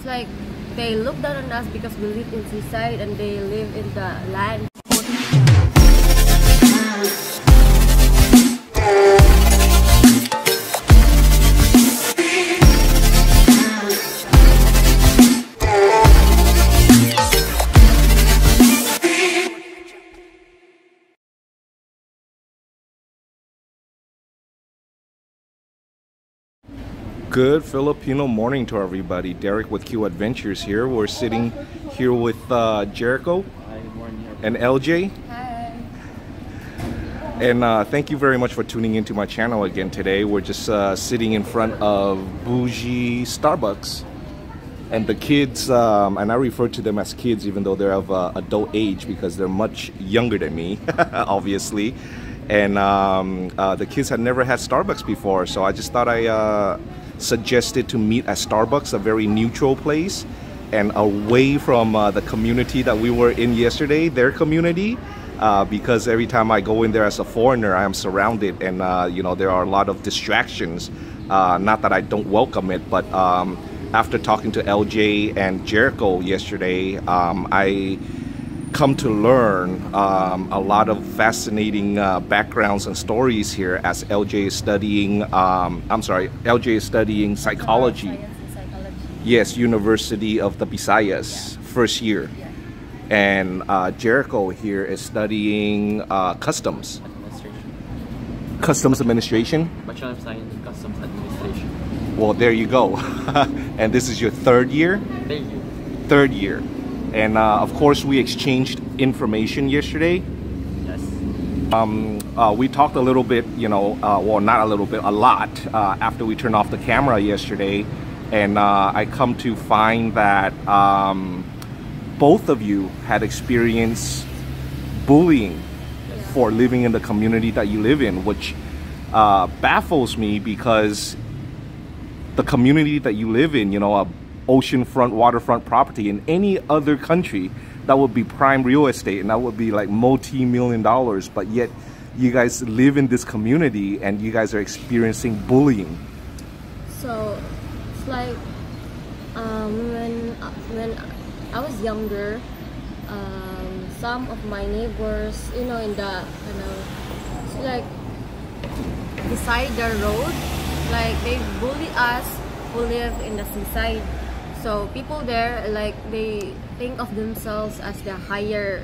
like they look down on us because we live in seaside and they live in the land. Good Filipino morning to everybody. Derek with Q Adventures here. We're sitting here with Jericho and LJ. Hi. And thank you very much for tuning into my channel again today. We're just sitting in front of bougie Starbucks. And the kids, and I refer to them as kids even though they're of adult age because they're much younger than me, obviously. And the kids had never had Starbucks before, so I just thought I suggested to meet at Starbucks, a very neutral place and away from the community that we were in yesterday, their community, because every time I go in there as a foreigner, I am surrounded and you know, there are a lot of distractions. Not that I don't welcome it, but after talking to LJ and Jericho yesterday, I come to learn a lot of fascinating backgrounds and stories here as LJ is studying, LJ is studying psychology. Yes, University of the Visayas, first year. Yeah. And Jericho here is studying customs. Administration. Customs administration? Bachelor of Science in Customs Administration. Well, there you go. And this is your third year? Thank you. Third year. And of course, we exchanged information yesterday. Yes. We talked a little bit, you know, well, not a little bit, a lot after we turned off the camera yesterday. And I come to find that both of you had experienced bullying for living in the community that you live in, which baffles me because the community that you live in, you know, a oceanfront, waterfront property in any other country, that would be prime real estate and that would be like multi-million dollars, but yet you guys live in this community and you guys are experiencing bullying. So it's like when I was younger, some of my neighbors, you know, in the it's like beside the road, like they bully us who live in the seaside. So people there, like, they think of themselves as the higher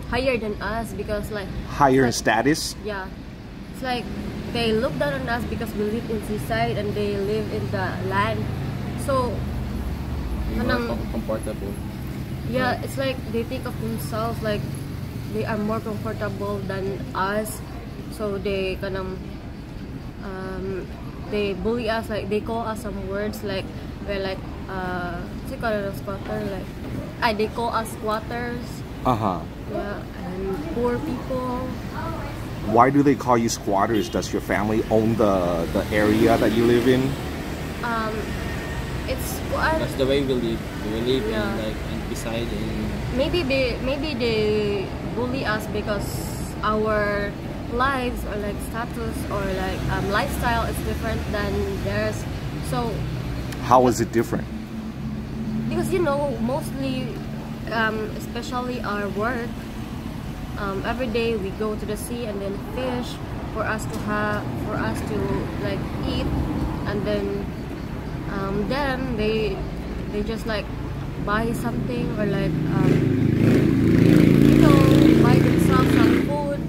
than us because like Higher in like, status? yeah, it's like they look down on us because we live in seaside and they live in the land. So More comfortable. yeah, it's like they think of themselves like they are more comfortable than us. So they they bully us, like they call us some words like we're like squatter, like they call us squatters. Yeah, and poor people. Why do they call you squatters? Does your family own the area that you live in? It's That's the way we live. We live Yeah. in like and beside in. maybe they bully us because our lives or like status or like lifestyle is different than theirs. So How is it different? because you know, mostly especially our work, every day we go to the sea and then fish for us to like eat, and then they just like buy something or like you know, buy themselves some food.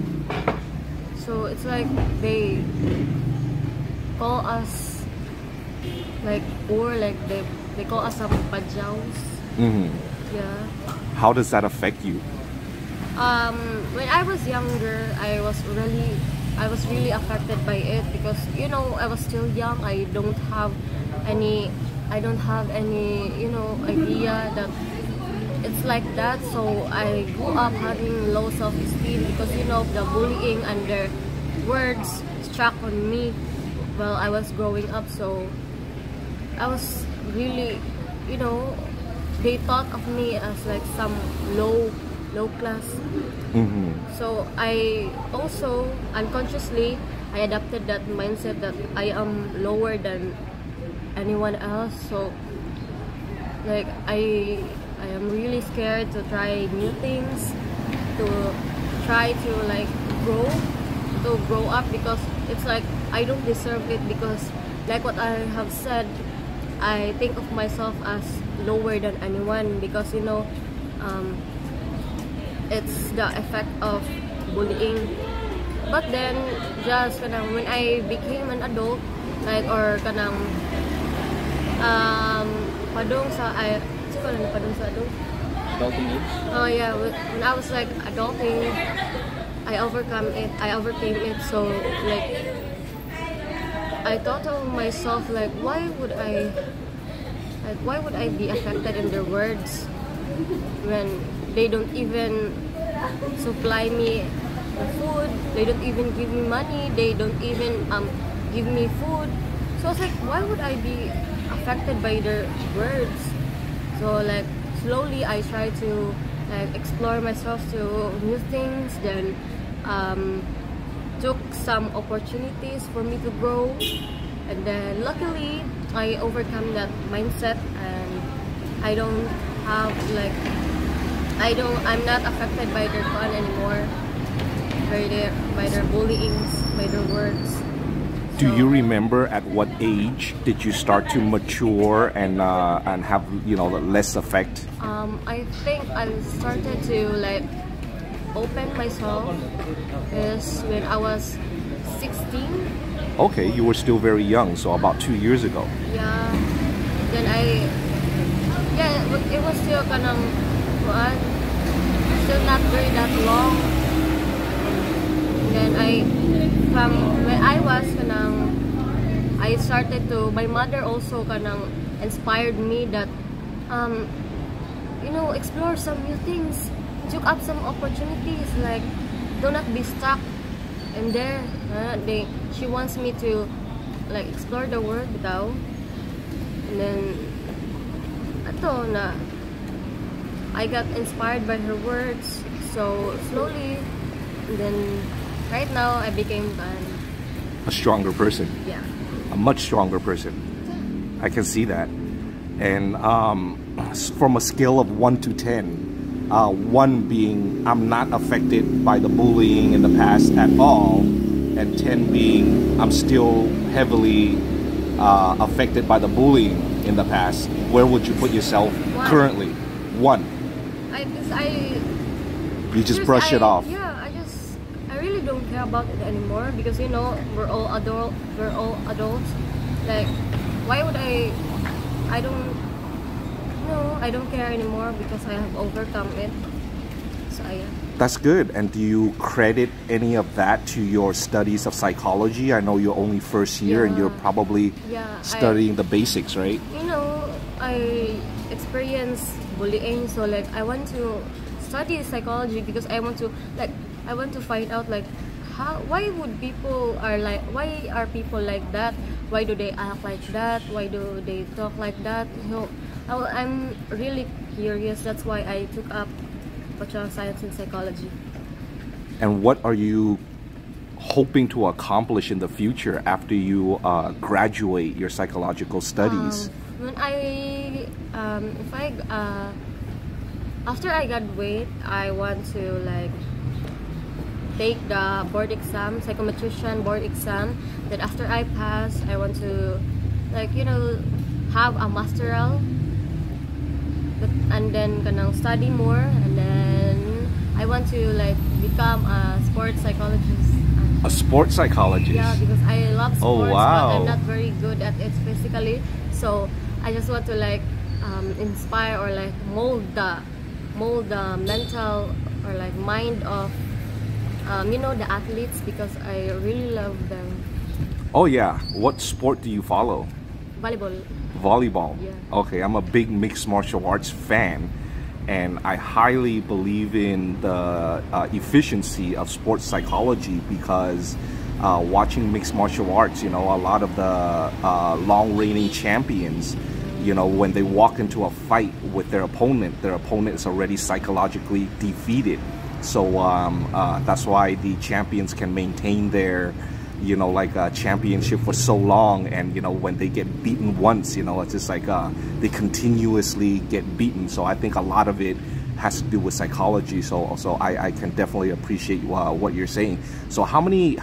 So it's like they call us like poor, like they call us some pajaws. Yeah. How does that affect you? When I was younger, I was really affected by it because, you know, I was still young. I don't have any you know, idea that it's like that. So I grew up having low self-esteem because, you know, the bullying and their words struck on me while I was growing up. So I was really, you know, they thought of me as like some low class. So I also unconsciously I adopted that mindset that I am lower than anyone else. So Like I am really scared to try new things, to try to like grow up, because it's like I don't deserve it, because like what I have said, I think of myself as lower than anyone, because you know, it's the effect of bullying. But then just kanang when I became an adult, like, or kanang padung sa padung sa adult. Adulting age? Oh yeah, when I was like adulting, I overcame it. So like I thought to myself, like, why would I be affected in their words when they don't even supply me the food, they don't even give me money, they don't even give me food. So I was like, why would I be affected by their words? So like slowly I try to like explore myself to new things, then took some opportunities for me to grow, and then luckily I overcome that mindset, and I don't have like I'm not affected by their fun anymore, by their bullyings, by their words. Do you remember at what age did you start to mature and have, you know, less effect? I think I started to like open myself is when I was 16. Okay, you were still very young, so about 2 years ago. Yeah. Then it was still kanang what? Still not very that long. Then from when I was kanang, I started to, my mother also kanang inspired me that you know, explore some new things, took up some opportunities, like do not be stuck in there. She wants me to like explore the world daw. And then ato na I got inspired by her words, so slowly, and then right now I became A stronger person. yeah. A much stronger person. I can see that. And from a scale of 1 to 10, 1 being I'm not affected by the bullying in the past at all, and 10 being I'm still heavily affected by the bullying in the past, where would you put yourself 1. currently? 1. You just brush it off. Yeah, I really don't care about it anymore, because you know, we're all adults. Like, why would I don't care anymore, because I have overcome it. So yeah. That's good. And do you credit any of that to your studies of psychology? I know you're only first year and you're probably studying the basics, right? You know, I experienced bullying, so like I want to study psychology, because I want to find out like why people are people like that? Why do they act like that? Why do they talk like that? You know, I'm really curious. That's why I took up Bachelor of Science in Psychology. And what are you hoping to accomplish in the future after you graduate your psychological studies? After I graduate, I want to like take the board exam, psychometrician board exam. Then after I pass, I want to like, you know, have a masteral, and then kanang study more, and then I want to like become a sports psychologist. A sports psychologist? Yeah, because I love sports, oh, wow. but I'm not very good at it physically. So I just want to like inspire or like mold the mental or like mind of you know, the athletes, because I really love them. Oh yeah. What sport do you follow? Volleyball. Volleyball. Yeah. Okay, I'm a big mixed martial arts fan, and I highly believe in the efficiency of sports psychology, because watching mixed martial arts, you know, a lot of the long reigning champions, you know, when they walk into a fight with their opponent is already psychologically defeated. So that's why the champions can maintain their, you know, like a championship for so long, and you know, when they get beaten once, you know, it's just like they continuously get beaten. So I think a lot of it has to do with psychology. So I can definitely appreciate what you're saying. So how many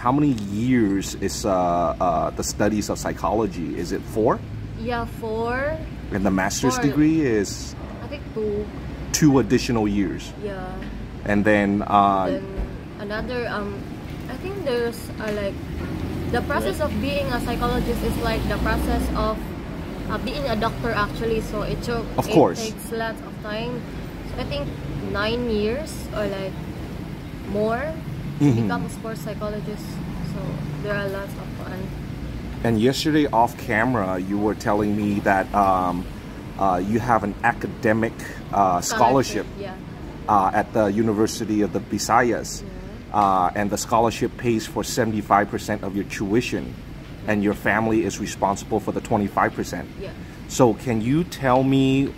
years is the studies of psychology? Is it 4? Yeah, 4. And the master's 4. degree is I think 2. 2 additional years. Yeah. And then Then another I think there's like the process of being a psychologist is like the process of being a doctor actually. So it takes lots of time. So I think 9 years or like more to become a sports psychologist. So there are lots of fun. And yesterday off camera, you were telling me that you have an academic scholarship Yeah. at the University of the Visayas. And the scholarship pays for 75% of your tuition, and your family is responsible for the 25%. Yeah. So can you tell me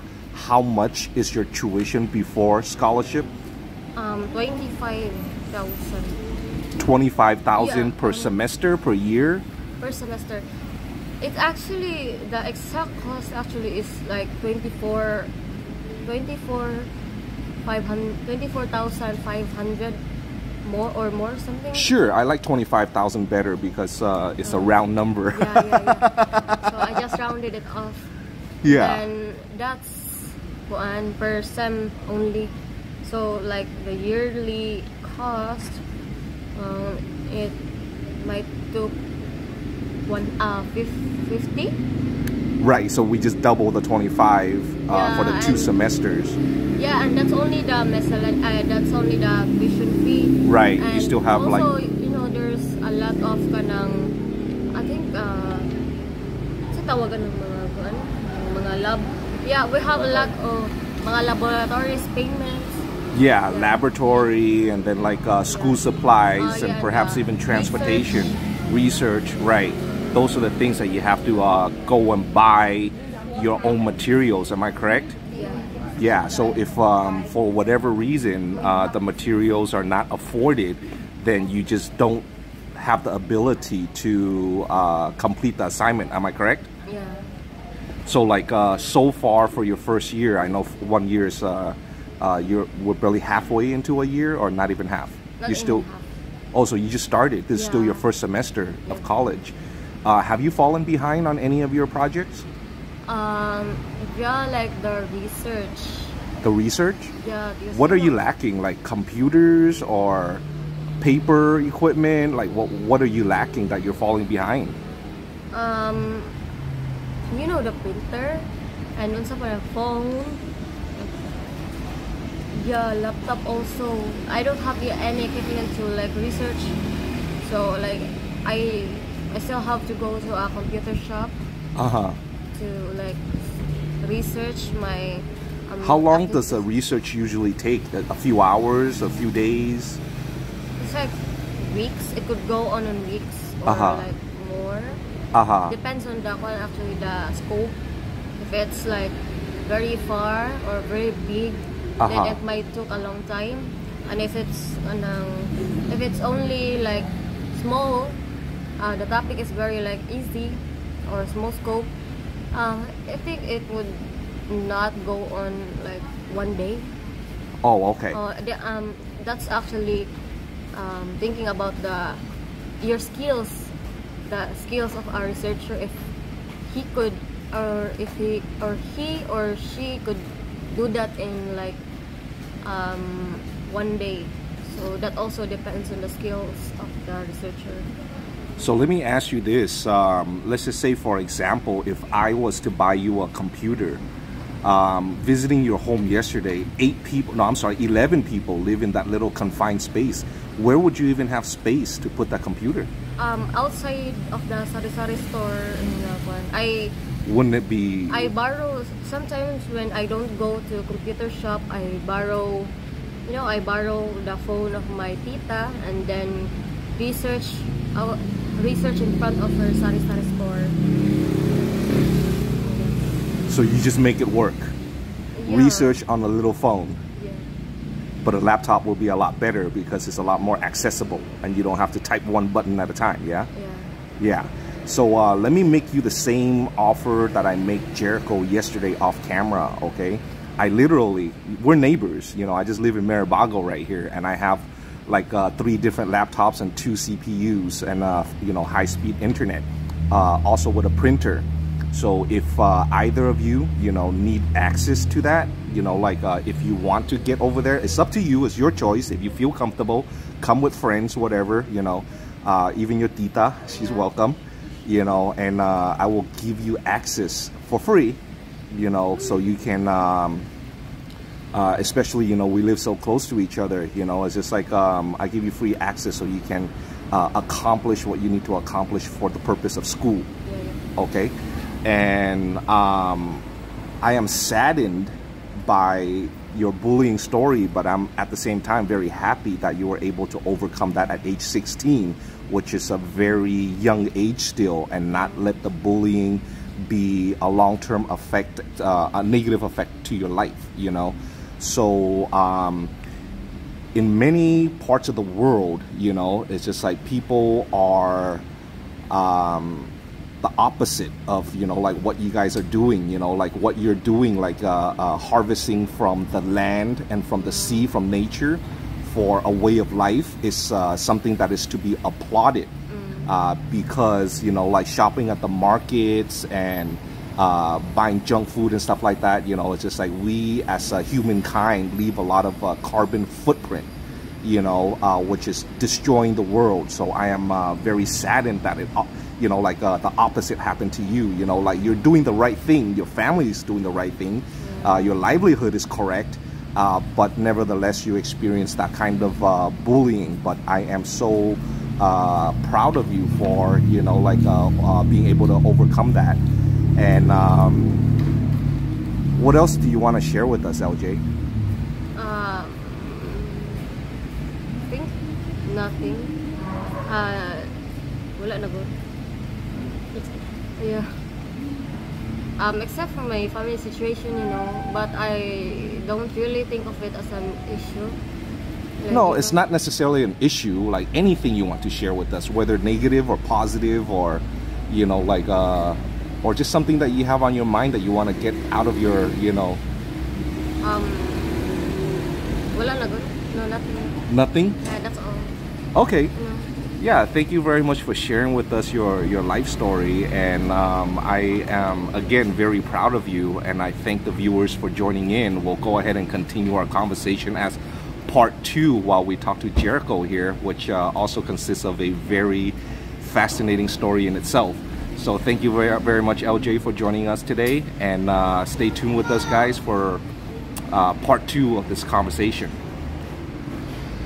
how much is your tuition before scholarship? 25,000 25,000 Yeah, per semester, per year? per semester. It's actually the exact cost actually is like 24,500 more something. Sure, I like 25,000 better because it's a round number. Yeah. So I just rounded it off. Yeah. And that's one per sem only. So like the yearly cost, it might took 50. Right, so we just double the 25 for the 2 and- semesters. Yeah, and that's only the that's only the tuition fee. Right, you And still have also, like... you know, there's a lot of kanang, I think, sa tawagan ng mga lab. Yeah, we have a lot of mga laboratories payments. Yeah, laboratory, and then like school supplies, and yeah, perhaps the even transportation, research, right. Those are the things that you have to go and buy your own materials, am I correct? Yeah. Yeah, so if for whatever reason the materials are not afforded, then you just don't have the ability to complete the assignment, am I correct? Yeah. So like so far for your first year, I know 1 year is we're barely halfway into a year, or not even half. Not You're still even half. Oh, so you just started. This is still Yeah. your first semester of college. Have you fallen behind on any of your projects? Yeah, like the research. The research? Yeah. because, What are you know, lacking? Like computers or paper equipment? Like what are you lacking that you're falling behind? You know, the printer and also for the phone. Yeah, laptop also. I don't have any equipment to like research. So like I still have to go to a computer shop to like research my How long does a activities. research usually take? A few hours, a few days? It's like weeks. It could go on in weeks or like more. Depends on the one actually the scope. If it's like very far or very big, then it might take a long time. And if it's only like small, the topic is very like easy or small scope. I think it would not go on like 1 day. Oh, okay. That's actually thinking about your skills, the skills of our researcher. If he could, or if he or she could do that in like 1 day. So that also depends on the skills of the researcher. So let me ask you this. Let's just say, for example, if I was to buy you a computer, visiting your home yesterday, 11 people live in that little confined space. Where would you even have space to put that computer? Outside of the sari-sari store in that one. Wouldn't it be... I borrow, sometimes when I don't go to computer shop, I borrow the phone of my tita and then research in front of her sari-sari store. So you just make it work. Yeah. Research on a little phone. Yeah. But a laptop will be a lot better because it's a lot more accessible and you don't have to type one button at a time, yeah? Yeah. Yeah. So let me make you the same offer that I make Jericho yesterday off camera, okay? I literally, we're neighbors, you know, I just live in Maribago right here, and I have like 3 different laptops and 2 CPUs and, you know, high-speed internet, also with a printer. So if either of you, you know, need access to that, you know, like if you want to get over there, it's up to you, it's your choice. If you feel comfortable, come with friends, whatever, you know, even your tita, she's welcome, you know, and I will give you access for free, you know, so you can, especially, you know, we live so close to each other, you know, it's just like, I give you free access so you can accomplish what you need to accomplish for the purpose of school, okay? And I am saddened by your bullying story, but I'm at the same time very happy that you were able to overcome that at age 16, which is a very young age still, and not let the bullying be a long-term effect, a negative effect to your life, you know. So in many parts of the world, you know, it's just like people are the opposite of, you know, like what you guys are doing, you know, like what you're doing, like harvesting from the land and from the sea, from nature, for a way of life is something that is to be applauded, because, you know, like shopping at the markets and buying junk food and stuff like that, you know, it's just like we as a humankind leave a lot of carbon footprint, you know, which is destroying the world. So I am very saddened that it, you know, like the opposite happened to you, you know, like you're doing the right thing, your family is doing the right thing, your livelihood is correct, but nevertheless you experience that kind of bullying. But I am so proud of you for, you know, like being able to overcome that. And what else do you want to share with us, LJ? I think nothing. Wala na good. Yeah. Except for my family situation, you know, but I don't really think of it as an issue. Like, No, it's not necessarily an issue. Like anything you want to share with us, whether negative or positive, or, you know, like or just something that you have on your mind that you want to get out of your, you know. Wala na good. No, nothing. Nothing? Yeah, that's all. Okay. No. Yeah, thank you very much for sharing with us your life story, and I am again very proud of you, and I thank the viewers for joining in. We'll go ahead and continue our conversation as part 2 while we talk to Jericho here, which also consists of a very fascinating story in itself. So thank you very, very much, LJ, for joining us today, and stay tuned with us, guys, for part 2 of this conversation.